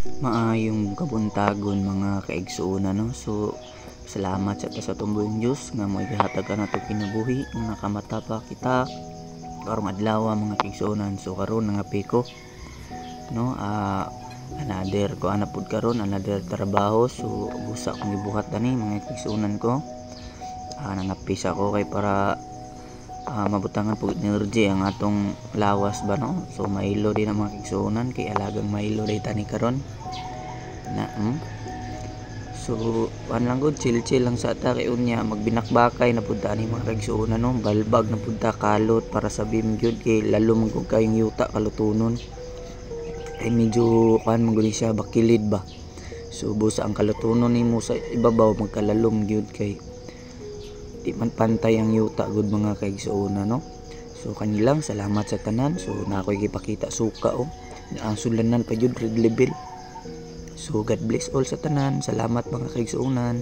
Maayong kabuntagon mga kaigsuuna no. So salamat sa tumboyong Diyos nga mo ihatag ka na to kinabuhi nga nakamata pa kita karong adlaw mga kaigsuunan. So karon nangapi ko no, another ko anapod karon another trabaho. So busa kong gibuhat ani mga kaigsuunan ko. Nangapis ako kay para mabutangan po energy ang atong lawas ba no. So mailo din ang mga kaigsuunan kay alagang mailo day tani karon na so lang gud chill lang sa ta kay unya magbinakbakay na pud ani mga kaigsuunan no. Balbag na pud ta kalot para sa bim gyud kay lalo man kung kayong yuta kalutunon ay medyo kan man siya bakilid ba. So busa ang kalutunon nimo sa ibabaw magkalalom gyud kay di man pantay ang yuta gud mga kaigsuunan no. So kanilang salamat sa tanan. So na ako'y gipakita suka ang sulanan pa jud red level. So God bless all sa tanan. Salamat mga kaigsuunan.